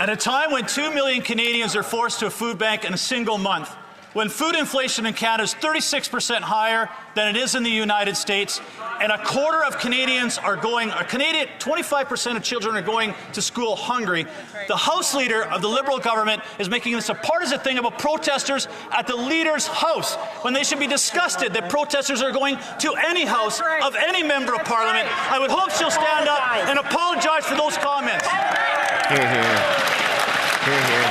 At a time when 2 million Canadians are forced to a food bank in a single month, when food inflation in Canada is 36% higher than it is in the United States, and a quarter of Canadians are going, 25% of children are going to school hungry, the House Leader of the Liberal government is making this a partisan thing about protesters at the Leader's house, when they should be disgusted that protesters are going to any house of any member of Parliament. I would hope she'll stand up and apologize for those comments. Hear, hear. Hear, hear.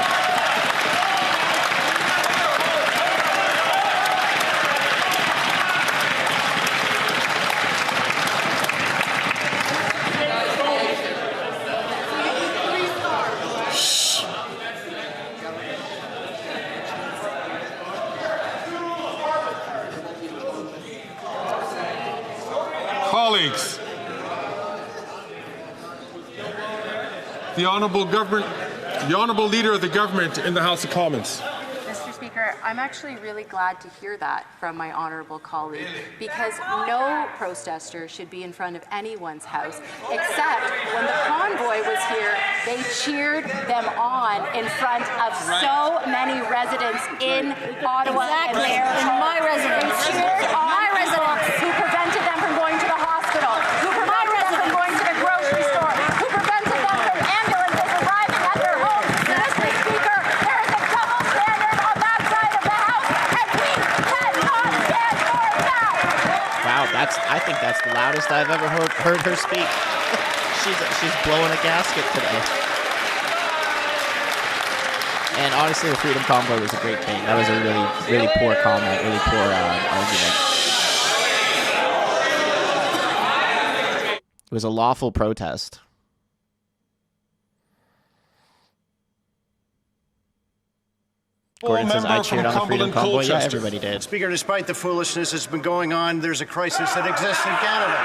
Colleagues, the Honourable Leader of the Government in the House of Commons. Mr. Speaker, I'm actually really glad to hear that from my honourable colleague, because no protester should be in front of anyone's house, except when the convoy was here, they cheered them on in front of so many residents in Ottawa. Exactly, in my residence. They cheered on my residents who prevented them from going to the hospital, who prevented them from going to the grocery store, who prevented them from ambulances arriving at their homes. Mr. Speaker, there is a double standard on that side of the House, and we cannot stand for that. Wow, I think that's the loudest I've ever heard her speak. she's blowing a gasket today. And honestly, the Freedom Convoy was a great thing. That was a really poor comment, really poor argument. It was a lawful protest. Gordon says, I cheered on the Freedom Convoy. Yeah, everybody did. Speaker, despite the foolishness that's been going on, there's a crisis that exists in Canada.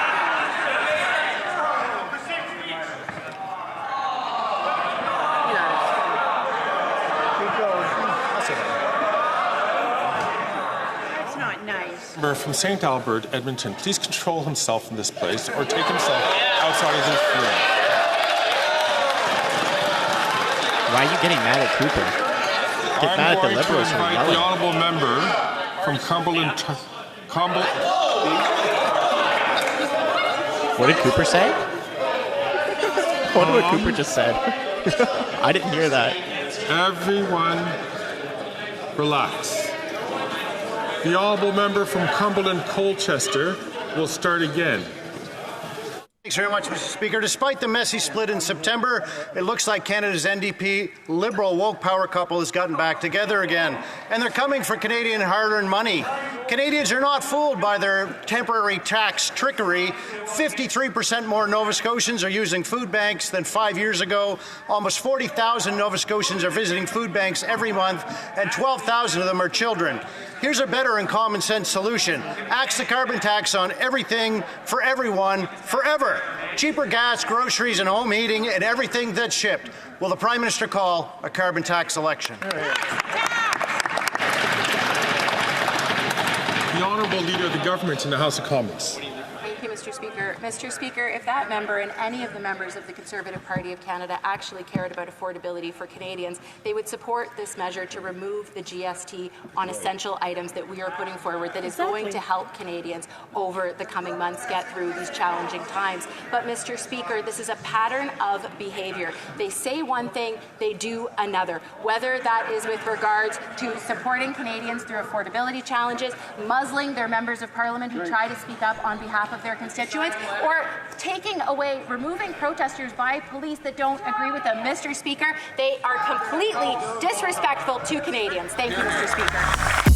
That's not nice. Member from St. Albert, Edmonton, please control himself in this place or take himself outside of this room. Why are you getting mad at Cooper? Get mad at the Liberals for yelling. The honourable member from Cumberland. What did Cooper say? I wonder what Cooper just said. I didn't hear that. Everyone, relax. The honourable member from Cumberland Colchester will start again. Thanks very much, Mr. Speaker. Despite the messy split in September, it looks like Canada's NDP Liberal woke power couple has gotten back together again. And they're coming for Canadian hard-earned money. Canadians are not fooled by their temporary tax trickery. 53% more Nova Scotians are using food banks than 5 years ago. Almost 40,000 Nova Scotians are visiting food banks every month, and 12,000 of them are children. Here's a better and common sense solution. Axe the carbon tax on everything for everyone forever. Cheaper gas, groceries, and home heating, and everything that's shipped. Will the Prime Minister call a carbon tax election? The Honourable Leader of the Government in the House of Commons. Thank you, Mr. Speaker. Mr. Speaker, if that member and any of the members of the Conservative Party of Canada actually cared about affordability for Canadians, they would support this measure to remove the GST on essential items that we are putting forward that is going to help Canadians over the coming months get through these challenging times. But, Mr. Speaker, this is a pattern of behaviour. They say one thing, they do another, whether that is with regards to supporting Canadians through affordability challenges, muzzling their members of Parliament who try to speak up on behalf of their constituents, or taking away, removing protesters by police that don't agree with them. Mr. Speaker, they are completely disrespectful to Canadians. Thank you, Mr. Speaker.